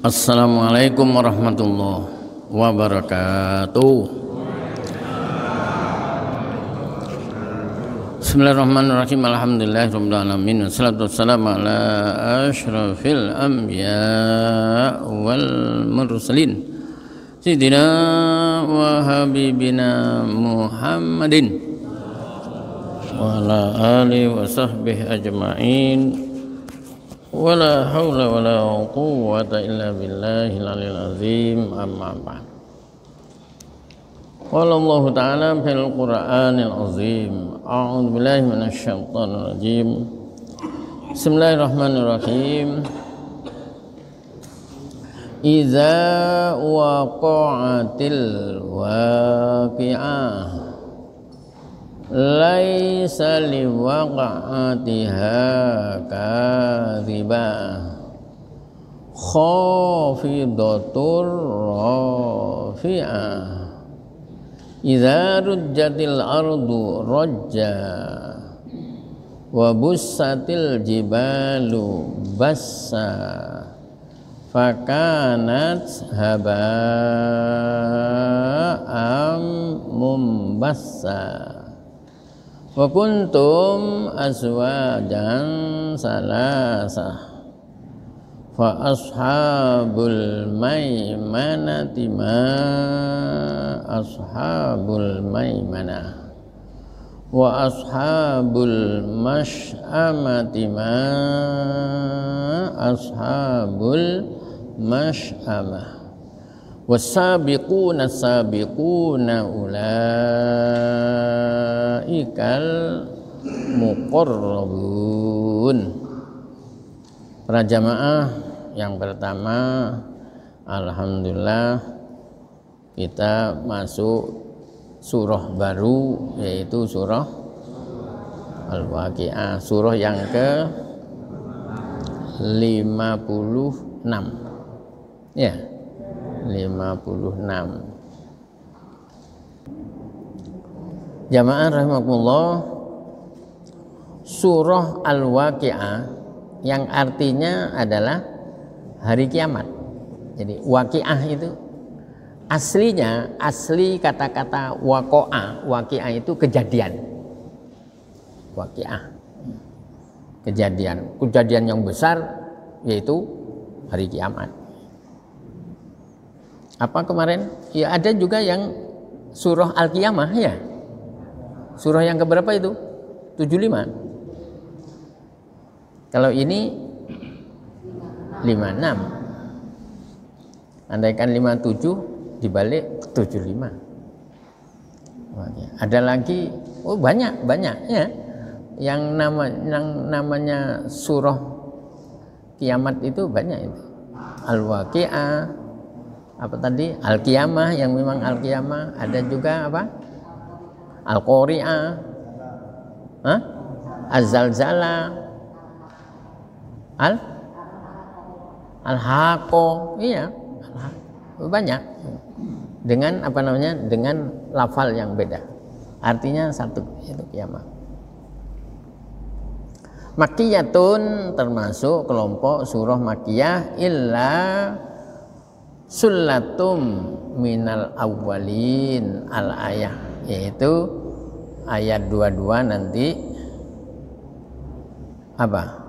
Assalamualaikum warahmatullahi wabarakatuh. Bismillahirrahmanirrahim. Alhamdulillahirabbil alamin. Wassalatu wassalamu ala asyrafil anbiya wal mursalin. Sayyidina wa habibina Muhammadin wa ala alihi wa sahbihi ajma'in. Wala haula wala quwwata illa billahil aliyil azim. Amma ba'd. Qala Allah ta'ala fil Qur'anil azim. A'udzu billahi minasy syaithanir rajim. Bismillahirrahmanirrahim. Idza waqa'atil waqi'ah laisa liwaqa'atiha kadhibah khafidatur rafi'ah idza rujjatil ardu rajja wa bussatil jibalu bassa fakanat haba'am mumbassa wa kuntum azwajan salasah fa ashabul maimanati ma ashabul maimanah wa ashabul masy'amati ma ashabul masy'amah wasabiquna sabiquna ulaikal muqarrabun. Para jamaah yang pertama, alhamdulillah kita masuk surah baru, yaitu surah Al-Waqi'ah, surah yang ke 56 ya, 56. Jamaah rahimakumullah, surah Al-Waqi'ah yang artinya adalah hari kiamat. Jadi waqi'ah itu aslinya, asli kata-kata waqa'ah, waqi'ah itu kejadian. Waqi'ah kejadian yang besar, yaitu hari kiamat. Apa kemarin? Ya ada juga yang surah Al-Qiyamah ya. Surah yang keberapa itu? 75. Kalau ini 56. Andaikan 57 dibalik 75. Ada lagi, oh banyak ya. Yang namanya surah kiamat itu banyak itu. Al-Waqi'ah, apa tadi, Al-Qiyamah yang memang Al-Qiyamah, ada juga apa, Al-Qari'ah, Az-Zalzalah, Al-Haqqah, iya, banyak dengan apa namanya, dengan lafal yang beda, artinya satu, yaitu kiamat. Makkiyatun termasuk kelompok surah Makkiyah, illa sullatum minal awwalin al-ayah, yaitu ayat 22 nanti apa?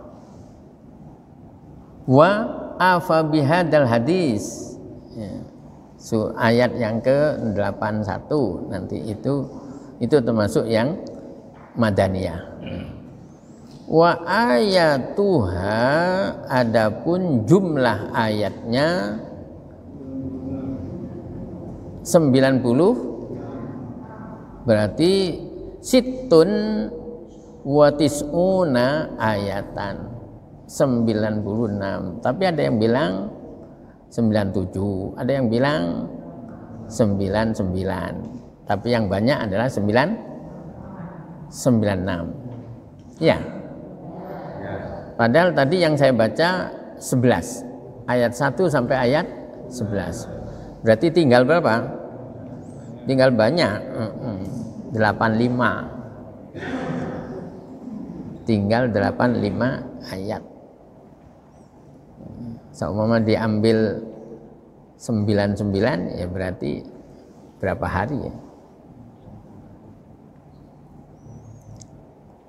Wa afa bihadal hadis ya. Ayat yang ke-81 nanti itu termasuk yang madaniyah. Wa ayatuha, adapun jumlah ayatnya 90, berarti situn wa tis'una ayatan, 96. Tapi ada yang bilang 97, ada yang bilang 99. Tapi yang banyak adalah 96. Ya. Padahal tadi yang saya baca 11, ayat 1 sampai ayat 11. Berarti tinggal berapa? Tinggal banyak, 85. Tinggal 85 ayat. Seumpama diambil 99 ya berarti berapa hari ya?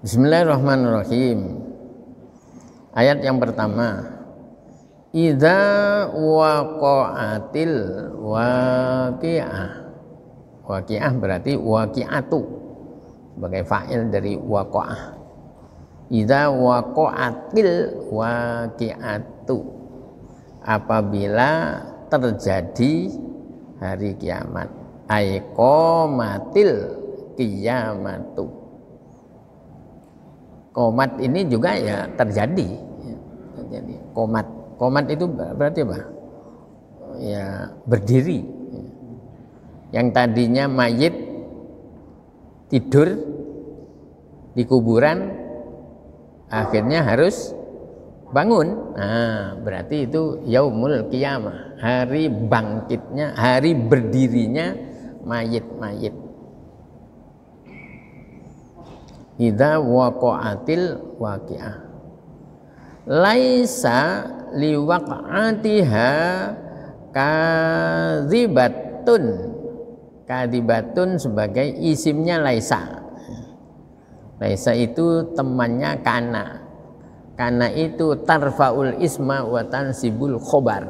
Bismillahirrahmanirrahim. Ayat yang pertama, idza waqa'atil waqi'ah. Waqi'ah berarti waqi'atu sebagai fa'il dari waqa'ah. Idza waqa'atil waqi'atu, apabila terjadi hari kiamat. Aiqamatil qiyamatu. Qomat ini juga ya terjadi. Qomat itu berarti apa? Ya berdiri. Yang tadinya mayit tidur di kuburan akhirnya harus bangun. Nah, berarti itu yaumul qiyamah, hari bangkitnya, hari berdirinya mayit-mayit. Idza waqa'atil waqi'ah. Laisa liwaq'atiha kadzibatun. Kadzibatun sebagai isimnya laisa. Laisa itu temannya kana. Kana itu tarfaul isma wa tansibul khobar.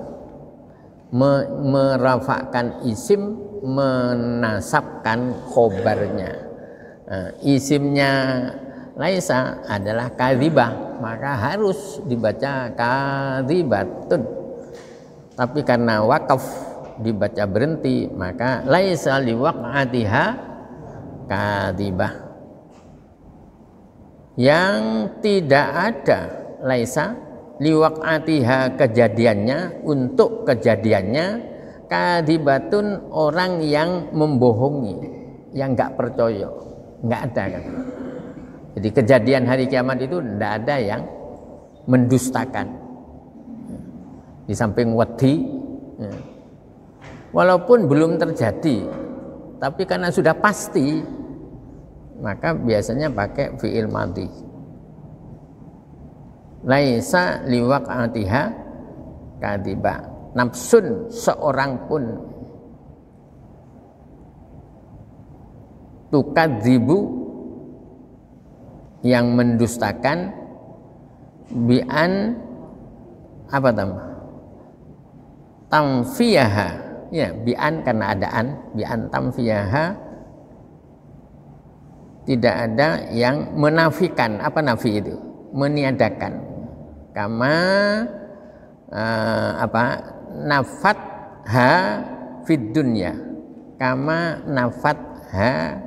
Merafakkan isim, menasabkan khobarnya. Nah, isimnya laisa adalah kadzibah, maka harus dibaca kadzibatun. Tapi karena wakaf dibaca berhenti, maka laisa liwaq'atiha kadzibah. Yang tidak ada laisa liwaq'atiha kejadiannya, untuk kejadiannya, kadzibatun orang yang membohongi, yang enggak percaya. Enggak ada kan. Jadi kejadian hari kiamat itu tidak ada yang mendustakan. Di samping wedi, walaupun belum terjadi, tapi karena sudah pasti, maka biasanya pakai fi'il madhi. Laisa liwaq'atiha kadzibah. Nafsun, seorang pun, tukadzibu, yang mendustakan, bi'an apa tambah? Tamfiyaha, ya bi'an karena adaan, bi'an tamfiyaha, tidak ada yang menafikan. Apa nafi itu? Meniadakan. Kama nafat ha fid dunya, kama nafat ha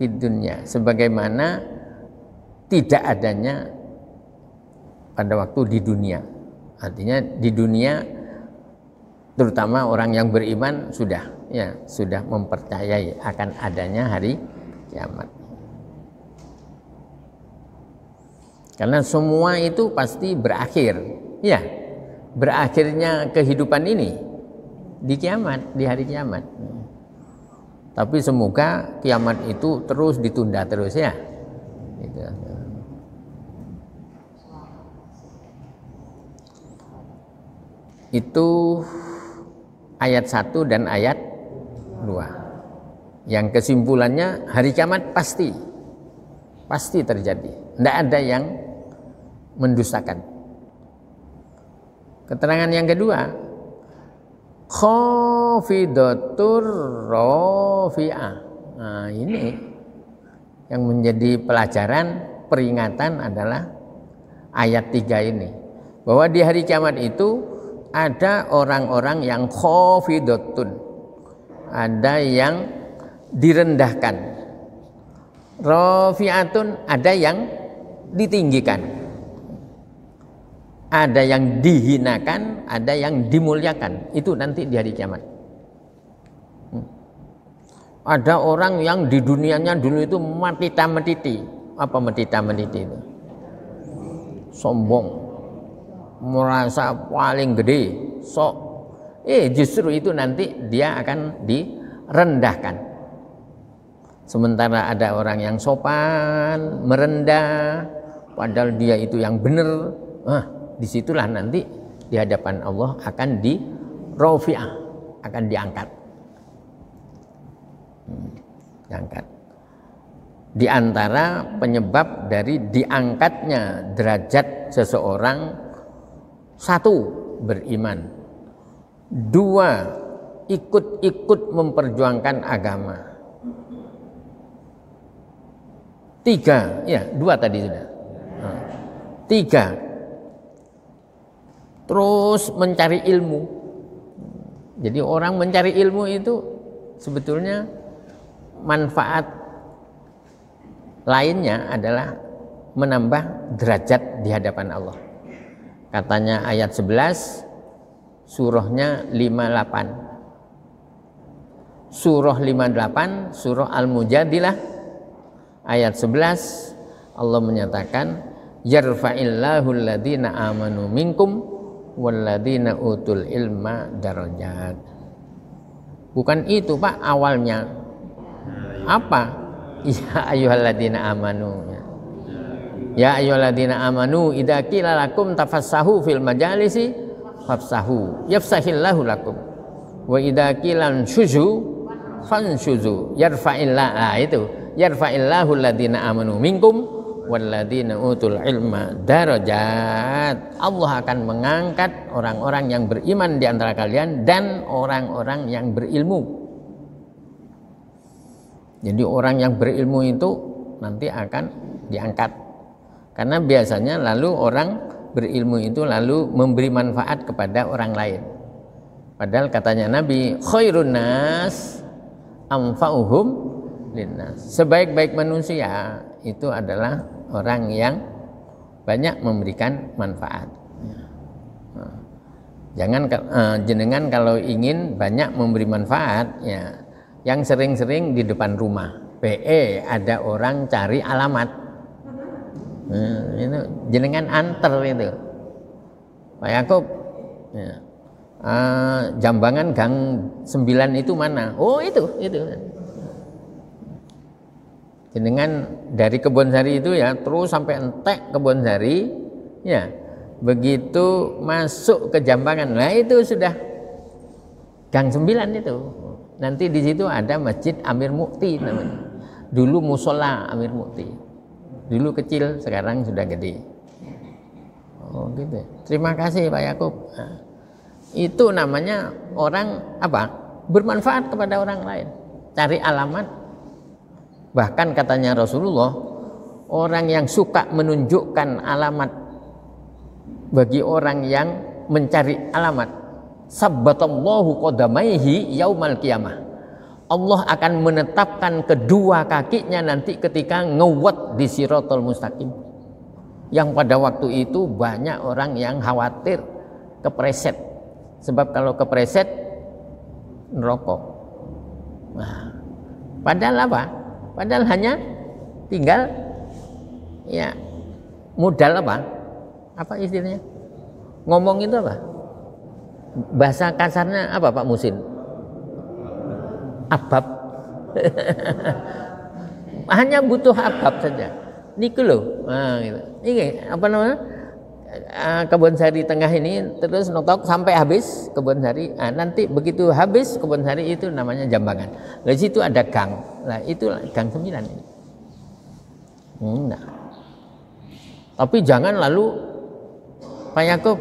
fid dunya, sebagaimana tidak adanya pada waktu di dunia. Artinya di dunia terutama orang yang beriman sudah mempercayai akan adanya hari kiamat. Karena semua itu pasti berakhir. Ya, berakhirnya kehidupan ini di kiamat, di hari kiamat. Tapi semoga kiamat itu terus ditunda terus ya. Gitu. Itu ayat 1 dan ayat 2. Yang kesimpulannya hari kiamat pasti terjadi. Tidak ada yang mendustakan. Keterangan yang kedua, khafidatur rafi'ah. Nah, ini yang menjadi pelajaran peringatan adalah ayat 3 ini, bahwa di hari kiamat itu ada orang-orang yang khafidatun, ada yang direndahkan, rafi'atun, ada yang ditinggikan, ada yang dihinakan, ada yang dimuliakan. Itu nanti di hari kiamat. Ada orang yang di dunianya dulu itu matita-metiti. Apa matita-metiti itu? sombong, merasa paling gede, sok. Justru itu nanti dia akan direndahkan. Sementara ada orang yang sopan, merendah, padahal dia itu yang benar. Disitulah nanti di hadapan Allah akan rafi'ah, akan diangkat. Diangkat. Di antara penyebab dari diangkatnya derajat seseorang, satu, beriman. Dua, ikut-ikut memperjuangkan agama. Tiga, ya dua tadi sudah. Tiga, terus mencari ilmu. Jadi orang mencari ilmu itu sebetulnya manfaat lainnya adalah menambah derajat di hadapan Allah. Katanya ayat 11, surahnya 58. Surah 58, surah Al-Mujadilah ayat 11, Allah menyatakan yarfa'illahu alladhina amanu minkum walladhina utul ilma darajat. Bukan itu Pak awalnya. Apa? Ya ayyuhalladzina amanu. Ya ayyuhalladzina amanu idza qila lakum tafassahu fil majalisi fafsahu yafsahillahu lakum wa idza qila syuzu fanshuzu yarfa'illahu alladzina amanu minkum walladzina utul ilma darajat. Allah akan mengangkat orang-orang yang beriman di antara kalian dan orang-orang yang berilmu. Jadi orang yang berilmu itu nanti akan diangkat. Karena biasanya lalu orang berilmu itu lalu memberi manfaat kepada orang lain. Padahal katanya Nabi, khairun nas anfa'uhum linnas. Sebaik-baik manusia itu adalah orang yang banyak memberikan manfaat. Jangan jenengan kalau ingin banyak memberi manfaat, ya yang sering-sering di depan rumah. ada orang cari alamat. Itu jenengan anter itu. Pak Yakub, ya. Jambangan Gang 9 itu mana? Oh itu. Jenengan dari Kebonsari itu ya terus sampai entek Kebonsari, ya begitu masuk ke Jambangan, nah itu sudah Gang 9 itu. Nanti di situ ada Masjid Amir Mukti namanya. Dulu musola Amir Mukti. Dulu kecil, sekarang sudah gede. Oh gitu. Terima kasih Pak Yakub. Nah, itu namanya orang apa? Bermanfaat kepada orang lain. Cari alamat. Bahkan katanya Rasulullah, orang yang suka menunjukkan alamat bagi orang yang mencari alamat, sabbatallahu qadamaihi yaumal qiyamah. Allah akan menetapkan kedua kakinya nanti ketika ngewet di Shiratal Mustaqim. Yang pada waktu itu banyak orang yang khawatir kepreset. Sebab kalau kepreset neraka. Nah, padahal apa? Padahal hanya tinggal ya modal apa? Apa istilahnya? Ngomong itu apa? Bahasa kasarnya apa Pak Musin? Abab. Hanya butuh abab saja. Niku loh. Nah, gitu. Ini apa namanya? Kebonsari tengah ini terus notok sampai habis Kebonsari. Nah, nanti begitu habis Kebonsari itu namanya Jambangan. Di situ ada gang. Nah, itu Gang 9 ini. Nah. Tapi jangan lalu Pak Yakub,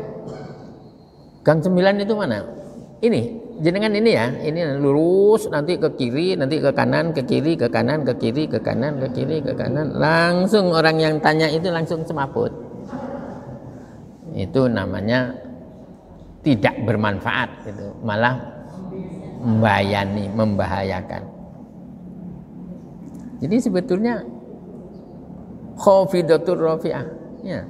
Gang 9 itu mana? Ini, jenengan ini ya, ini lurus nanti ke kiri, nanti ke kanan, ke kiri, ke kanan, ke kiri, ke kanan, ke kiri, ke kanan. Langsung orang yang tanya itu langsung semaput. Itu namanya tidak bermanfaat, gitu. Malah membahayakan. Jadi sebetulnya khafidatur rafi'ah, ya,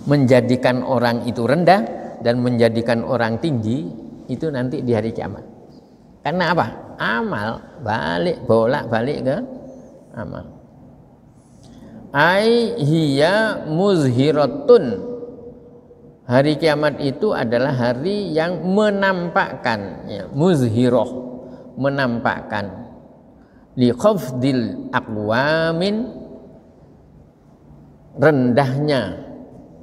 menjadikan orang itu rendah dan menjadikan orang tinggi itu nanti di hari kiamat. Karena apa? Amal bolak-balik ke amal. Ai hiya muzhiratun Hari kiamat itu adalah hari yang menampakkan, ya, muzhiroh, menampakkan li khafdil aqwamin, rendahnya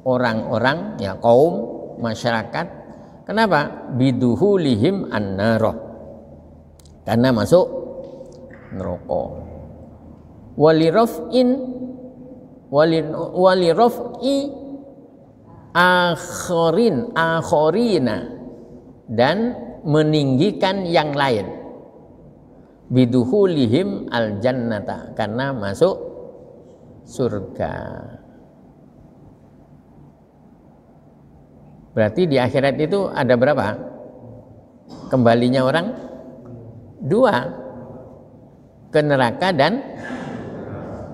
orang-orang, ya, kaum masyarakat. Kenapa? Biduhulihim an-naroh, karena masuk neraka. Waliraf'i akhorina, dan meninggikan yang lain. Biduhulihim al-jannata, karena masuk surga. Berarti di akhirat itu ada berapa? Kembalinya orang? Dua, ke neraka dan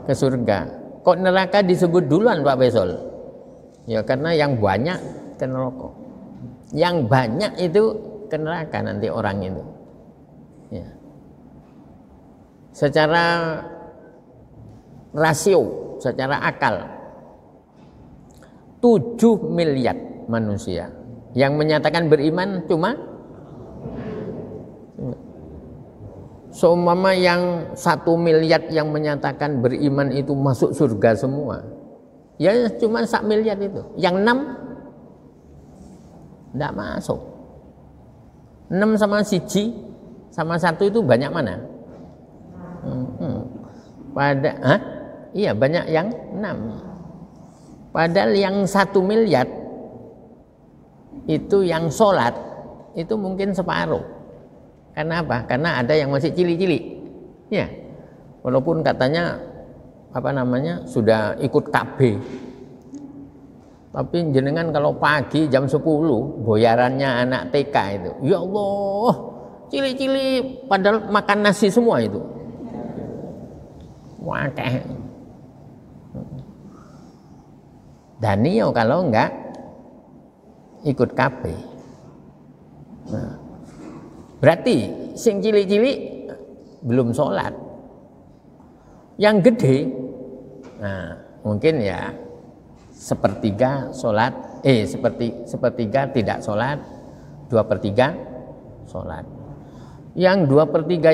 ke surga. Kok neraka disebut duluan Pak Besol? Ya karena yang banyak ke neraka. Yang banyak itu ke neraka nanti orang itu. Ya. Secara rasio, secara akal, 7 miliar manusia yang menyatakan beriman cuma seumpama yang 1 miliar yang menyatakan beriman itu masuk surga semua, ya cuma 1 miliar itu. Yang 6 tidak masuk. 6 sama 1 sama 1 itu banyak mana? Iya banyak yang 6. Padahal yang 1 miliar itu yang sholat itu mungkin separuh. Karena apa? Karena ada yang masih cilik-cilik. Ya. Walaupun katanya sudah ikut KB. Tapi jenengan kalau pagi jam 10 boyarannya anak TK itu. Ya Allah, cilik-cilik padahal makan nasi semua itu. Wakeh. Danio kalau enggak ikut KB. Nah, berarti sing cilik-cilik belum sholat. Yang gede, nah mungkin ya sepertiga sholat, sepertiga tidak sholat, 2/3 sholat. Yang 2/3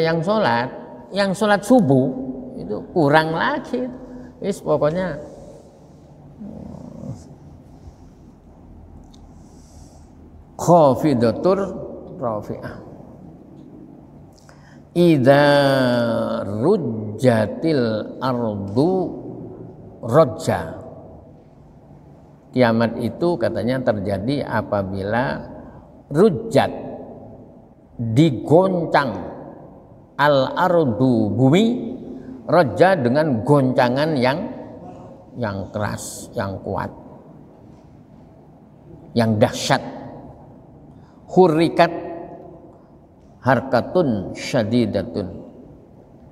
yang sholat subuh itu kurang lagi. Wis pokoknya khafidatur rafi'ah. Idza rujjatil ardu rajja. Kiamat itu katanya terjadi apabila rujjat, digoncang, al ardu bumi, rajja dengan goncangan yang keras, yang kuat, yang dahsyat. Hurrikat harkatun syadidatun,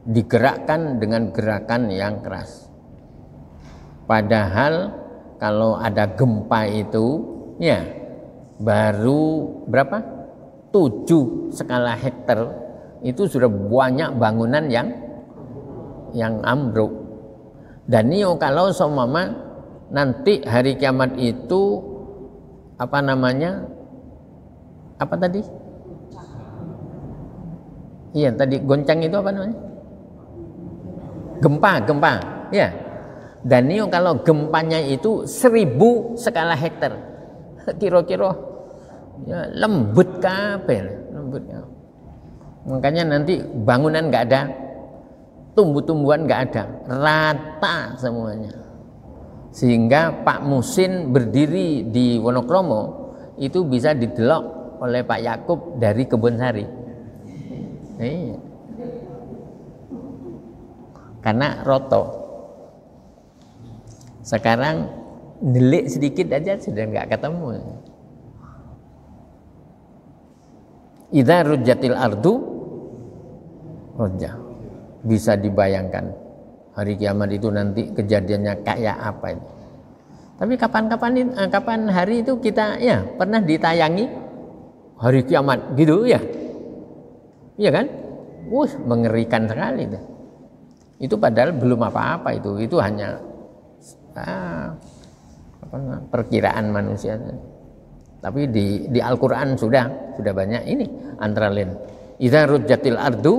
digerakkan dengan gerakan yang keras. Padahal kalau ada gempa itu ya baru berapa? 7 skala hektar itu sudah banyak bangunan yang ambruk. Dan ini kalau seumpama nanti hari kiamat itu apa tadi? Iya tadi goncang itu apa namanya? Gempa, ya. Dan ini kalau gempanya itu 1000 skala hektar, kira-kira ya, lembut kabeh. Makanya nanti bangunan nggak ada, tumbuh-tumbuhan nggak ada, rata semuanya. Sehingga Pak Musin berdiri di Wonokromo itu bisa didelok oleh Pak Yakub dari Kebun Sari. Iya. Karena roto. Sekarang delik sedikit aja sudah nggak ketemu. Idza rujjatil ardu rajja. Bisa dibayangkan hari kiamat itu nanti kejadiannya kayak apa itu. Tapi kapan hari itu kita ya pernah ditayangi hari kiamat gitu ya. Iya kan? Mengerikan sekali itu. Itu padahal belum apa-apa itu. Itu hanya perkiraan manusia. Tapi di Al-Qur'an sudah banyak ini, antara lain idza rujjatil ardu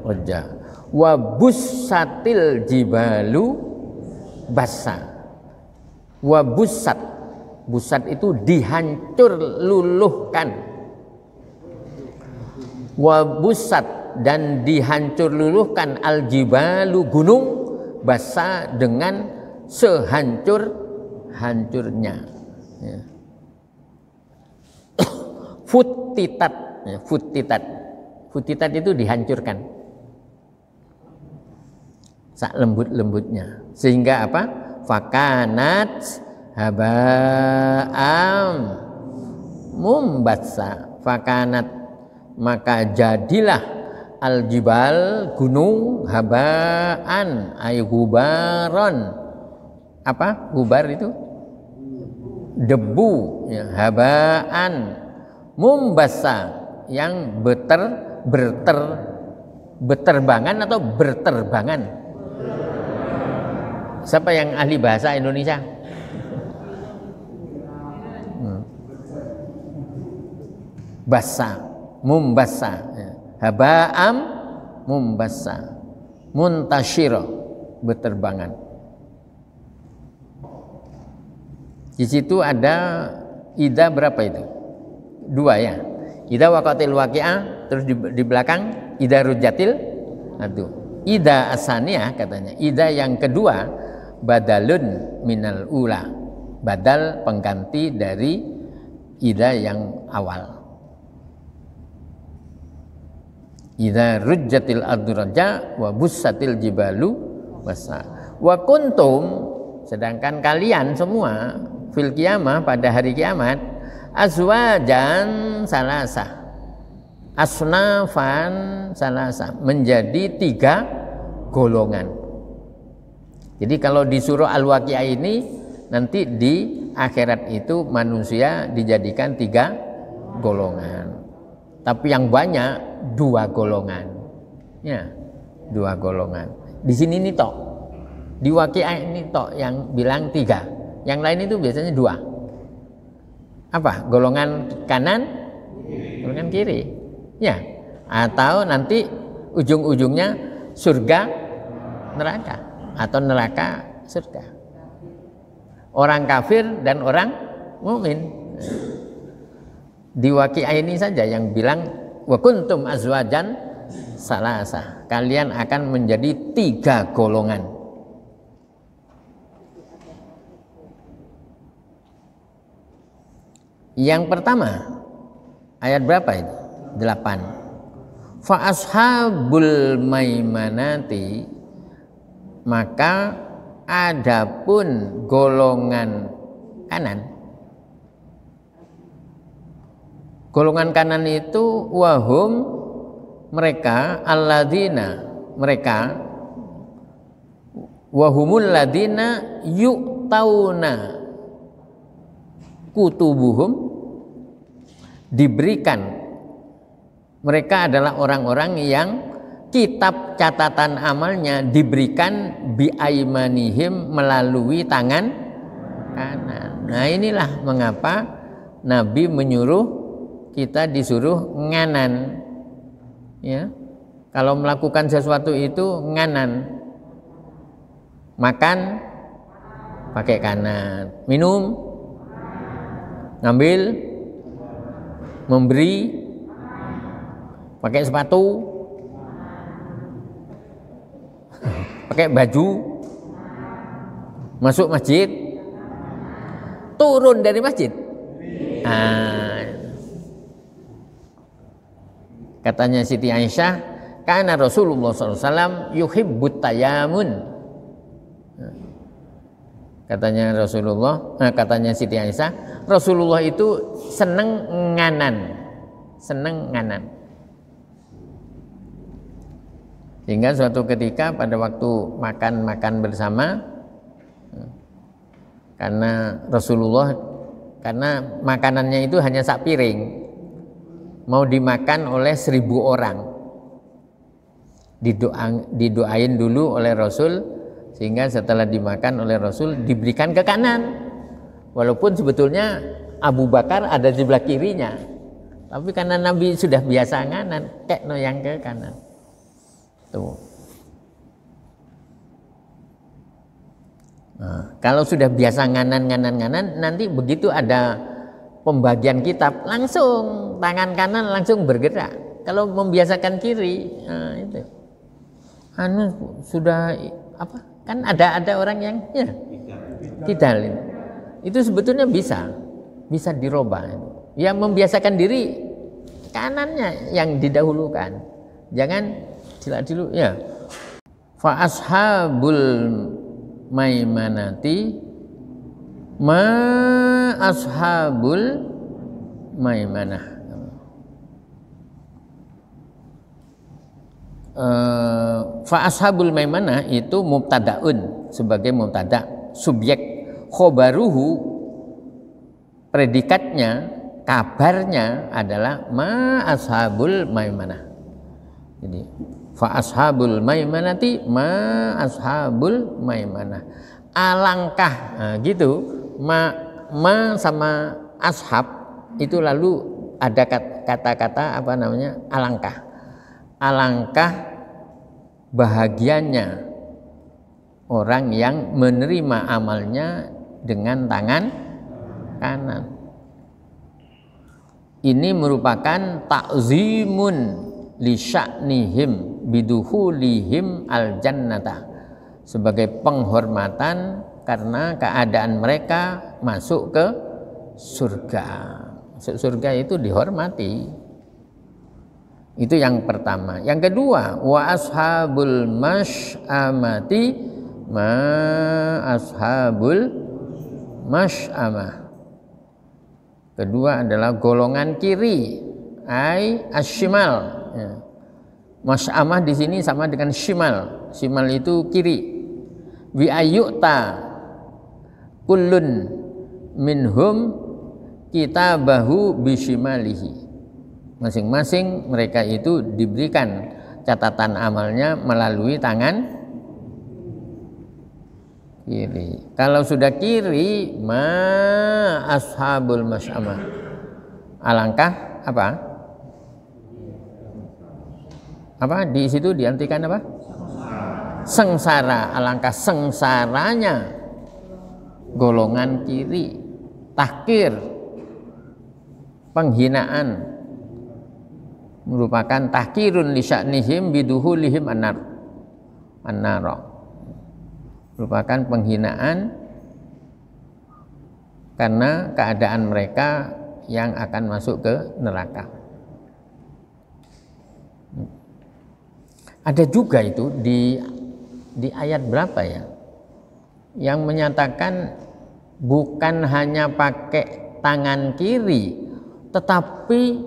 rajja wa bussatil jibalu bassa. Wa bussat itu dihancur luluhkan. Wa bussat, dan dihancur luluhkan al-jibalu gunung bassa dengan sehancur-hancurnya. Ya. Futtitat, ya, futtitat itu dihancurkan sak lembut-lembutnya, sehingga apa? Fakanat haba'am mumbatsa. Fakanat, maka jadilah aljibal gunung, habaan ay gubaron. Apa gubar itu? Debu, ya, habaan mumbassa, yang beterbangan atau berterbangan. Siapa yang ahli bahasa Indonesia? Bassa, mumbassa, ya. Haba'am mumbassa, muntashiro, beterbangan. Di situ ada ida berapa itu? 2 ya. Ida waqatil waqi'ah, terus di belakang ida rujjatil adu. Ida asaniyah katanya. Ida yang kedua badalun minal ula. Badal pengganti dari ida yang awal. Ida rujjatil ardu rajja wa bussatil jibalu bassa. Wa kuntum, sedangkan kalian semua fil kiamah, pada hari kiamat, azwajan salasa, asnafan salasa, menjadi 3 golongan. Jadi kalau di surah Al-Waqi'ah ini nanti di akhirat itu manusia dijadikan 3 golongan. Tapi yang banyak 2 golongan. Ya, 2 golongan. Di sini ini tok. Di Waqi'ah ini tok yang bilang 3. Yang lain itu biasanya 2. Apa? Golongan kanan, golongan kiri. Ya. Atau nanti ujung-ujungnya surga, neraka, atau neraka, surga. Orang kafir dan orang mukmin. Di Waqi'ah ini saja yang bilang wa kuntum azwajan salasa. Kalian akan menjadi 3 golongan. Yang pertama, ayat berapa itu? 8. Fa ashabul maimanati, maka adapun golongan kanan. Golongan kanan itu wahum, mereka, alladzina, mereka, wahumul ladzina yu'tauna kutubuhum, diberikan, mereka adalah orang-orang yang kitab catatan amalnya diberikan biaimanihim, melalui tangan kanan. Nah inilah mengapa Nabi menyuruh kita disuruh nganan, ya. Kalau melakukan sesuatu itu nganan, makan pakai kanan, minum, ngambil, memberi, pakai sepatu, pakai baju, masuk masjid, turun dari masjid. Katanya Siti Aisyah, karena Rasulullah SAW yuhibbut tayamun. Katanya Rasulullah, katanya Siti Aisyah, Rasulullah itu seneng nganan. Sehingga suatu ketika pada waktu makan bersama, karena Rasulullah, karena makanannya itu hanya sak piring, mau dimakan oleh 1000 orang, didoain dulu oleh Rasul, sehingga setelah dimakan oleh Rasul diberikan ke kanan, walaupun sebetulnya Abu Bakar ada di sebelah kirinya. Tapi karena Nabi sudah biasa nganan, kekno yang ke kanan. Tuh. Nah, kalau sudah biasa nganan, nanti begitu ada pembagian kitab, langsung tangan kanan langsung bergerak. Kalau membiasakan kiri, nah itu. Sudah apa? Kan ada orang yang ya tidak. Itu sebetulnya bisa dirubah. Ya membiasakan diri kanannya yang didahulukan. Jangan sila dulu ya. Fa ashabul maimanati ma ashabul maimanah. Fa ashabul maimanah itu mubtadaun sebagai mubtada, subjek, khobaruhu predikatnya, kabarnya adalah ma ashabul maimanah. Jadi fa ashabul maimanati ma ashabul maimanah. Alangkah, nah, gitu. Ma sama ashab itu lalu ada kata-kata apa namanya? Alangkah. Alangkah bahagianya orang yang menerima amalnya dengan tangan kanan. Ini merupakan ta'zimun li sya'nihim biduhulihim al jannata, sebagai penghormatan karena keadaan mereka masuk ke surga. Masuk surga itu dihormati. Itu yang pertama. Yang kedua, wa ashabul masy'amati ma ashabul masy'amah. Kedua adalah golongan kiri, ai asyimal. Ya. Masy'amah di sini sama dengan shimal. Shimal itu kiri. Wi ayyuta kullun minhum kitabahu bishimalihi. Masing-masing mereka itu diberikan catatan amalnya melalui tangan kiri. Kalau sudah kiri, ma ashabul masy'amah. Alangkah apa? Apa di situ diartikan apa? Sengsara. Alangkah sengsaranya golongan kiri. Tahkir, penghinaan, merupakan tahkirun li sya'nihim biduhulihim an-nar. Merupakan penghinaan karena keadaan mereka yang akan masuk ke neraka. Ada juga itu di ayat berapa ya, yang menyatakan bukan hanya pakai tangan kiri, tetapi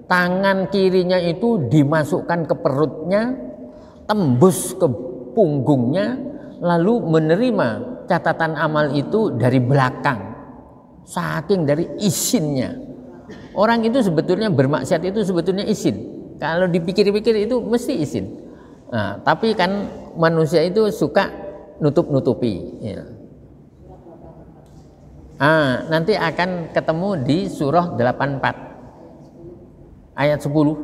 tangan kirinya itu dimasukkan ke perutnya, tembus ke punggungnya, lalu menerima catatan amal itu dari belakang, saking dari izinnya. Orang itu sebetulnya bermaksiat itu sebetulnya izin. Kalau dipikir-pikir itu mesti izin. Nah, tapi kan manusia itu suka nutup-nutupi. Ya. Nanti akan ketemu di surah 84. Ayat 10.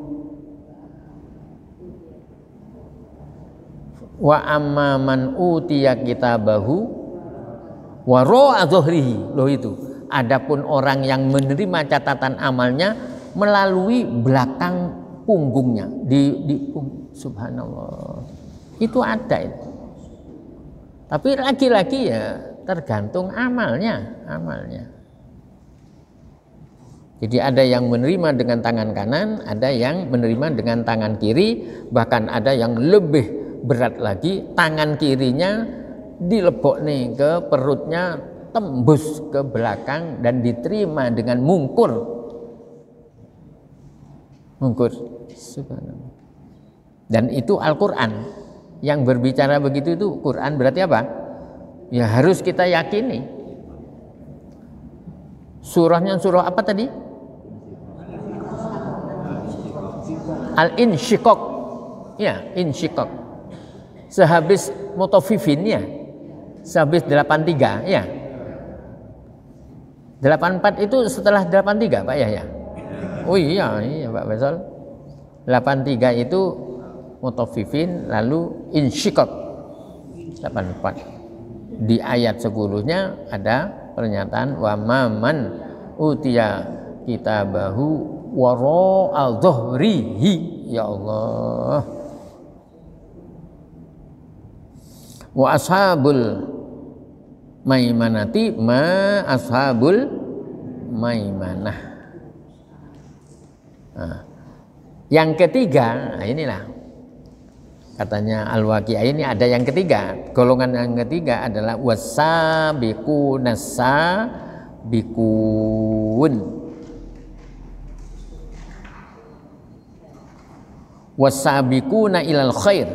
Wa amma man utiya kitabahu wa ra'a dhuhrihi. Loh itu. Adapun orang yang menerima catatan amalnya melalui belakang punggungnya, subhanallah. Itu ada itu. Tapi lagi-lagi ya tergantung amalnya. Jadi ada yang menerima dengan tangan kanan, ada yang menerima dengan tangan kiri, bahkan ada yang lebih berat lagi, tangan kirinya dilebok nih ke perutnya, tembus ke belakang dan diterima dengan mungkur. Subhanallah. Dan itu Al-Quran yang berbicara begitu. Itu Quran berarti apa? Ya harus kita yakini. Surahnya surah apa tadi? Al-Insyiqaq. Ya, Insyiqaq. Sehabis Mutaffifin ya. Sehabis 83 ya. 84 itu setelah 83 Pak Yahya. Oh iya Pak Faisal. 83 itu mutaffifin, lalu insyiqaq 84. Di ayat 10-nya ada pernyataan wa man utiya kitabahu wara'a dhahrihi. Ya Allah. Wa ashabul maimanati ma ashabul maimanah. Nah, yang ketiga, nah inilah katanya Al-Waqi'ah, ini ada yang ketiga. Golongan yang ketiga adalah wasabiqun sabiqun. Wasabiquna ilal khair,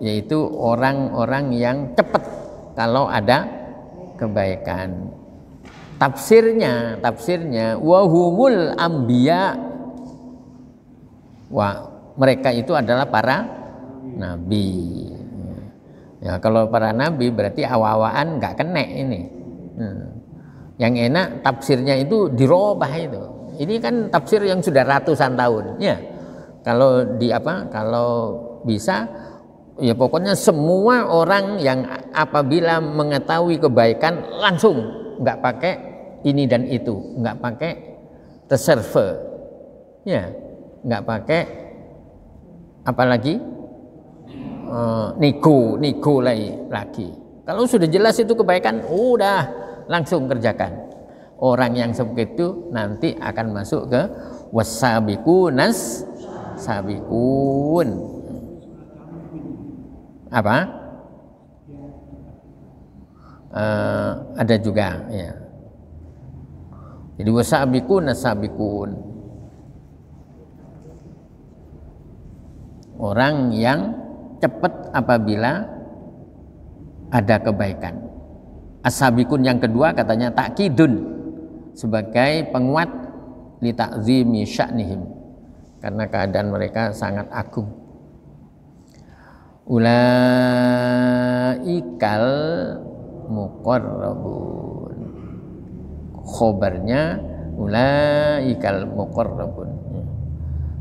yaitu orang-orang yang cepat kalau ada kebaikan. Tafsirnya wahumul anbiya. Wah, mereka itu adalah para nabi. Ya, kalau para nabi berarti awal-awalan nggak kena ini. Yang enak tafsirnya itu dirubah itu. Ini kan tafsir yang sudah ratusan tahun. Ya, kalau bisa ya pokoknya semua orang yang apabila mengetahui kebaikan langsung, nggak pakai ini dan itu, nggak pakai reserve, ya, nggak pakai apalagi nego lagi. Kalau sudah jelas itu kebaikan, udah langsung kerjakan. Orang yang seperti itu nanti akan masuk ke wasabiqunas sabiqun. Apa? Ada juga ya. Jadi wasabiqun sabiqun. Orang yang cepat apabila ada kebaikan. As-sabiqun yang kedua katanya takkidun, sebagai penguat li ta'zimi sya'nihim, karena keadaan mereka sangat agung. Ulaikal muqarrabun, khobarnya ulaikal muqarrabun.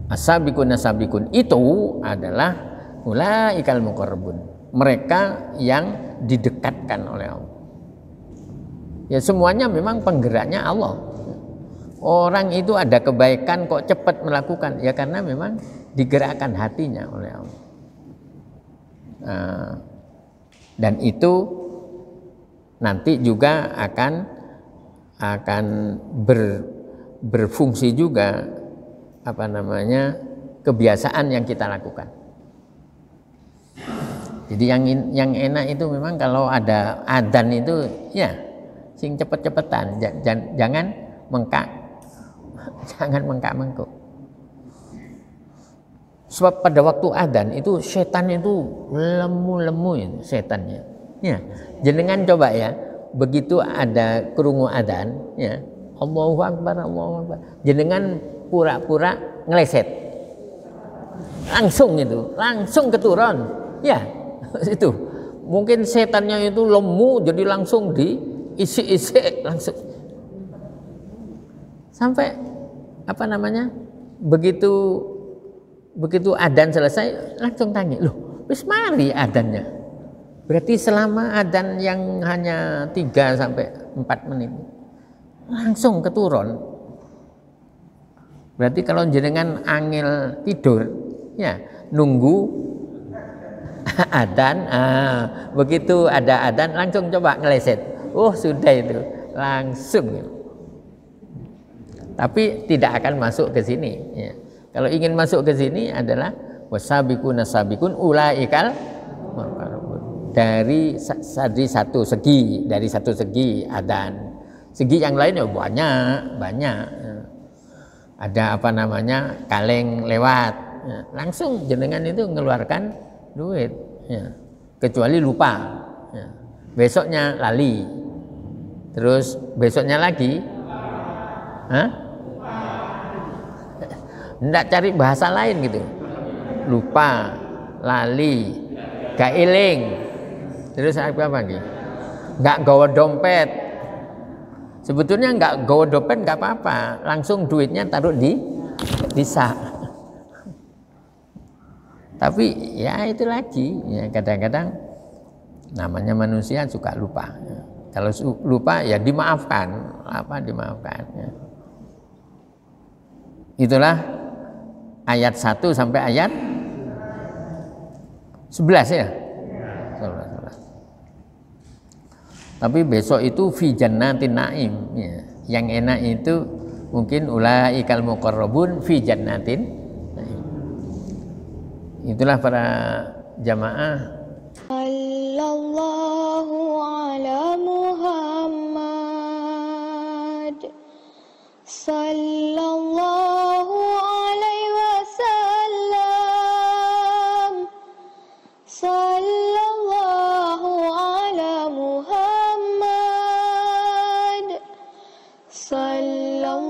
As-sabiqun as-sabiqun itu adalah ulaikal muqarrabun, mereka yang didekatkan oleh Allah. Ya semuanya memang penggeraknya Allah. Orang itu ada kebaikan kok cepat melakukan, ya karena memang digerakkan hatinya oleh Allah. Dan itu nanti juga akan berfungsi juga kebiasaan yang kita lakukan. Jadi yang enak itu memang kalau ada adzan itu ya sing cepet-cepetan, jangan mengkak mengkuk. Sebab pada waktu adzan itu setan itu lemu itu setannya. Ya, jenengan coba ya, begitu ada krungu adzan, ya, Allahu Akbar, Allahu Akbar. Jenengan pura-pura ngeleset. Langsung keturun. Ya, itu. Mungkin setannya itu lemu jadi langsung diisi-isi langsung. Sampai begitu adzan selesai langsung tanya, loh wis mari adzannya. Berarti selama adzan yang hanya 3 sampai 4 menit langsung keturun. Berarti kalau jenengan angel tidur ya nunggu adzan, begitu ada adzan langsung coba ngeleset. Oh sudah itu langsung. Tapi tidak akan masuk ke sini. Ya. Kalau ingin masuk ke sini adalah wasabiqun sabiqun ulaikal muqarrabun. Dari satu segi adzan. Segi yang lain ya banyak. Ada kaleng lewat. Ya. Langsung jenengan itu mengeluarkan duit. Ya. Kecuali lupa. Ya. Besoknya lali. Terus besoknya lagi. Nggak cari bahasa lain gitu, lupa, lali, gak eling, terus apa lagi, nggak gawa dompet, Sebetulnya nggak go dompet nggak apa-apa, langsung duitnya taruh di sak. Tapi ya itu lagi, ya kadang-kadang namanya manusia suka lupa. Kalau lupa ya dimaafkan, dimaafkan. Ya. Itulah ayat 1 sampai ayat 11 ya. 11. Tapi besok itu fi jannatin naim ya. Yang enak itu mungkin ulaikal muqarrabun fi jannatin naim. Itulah para jamaah. Sallallahu ala Muhammad sallallahu alaihi wasallam sallallahu ala Muhammad sallallahu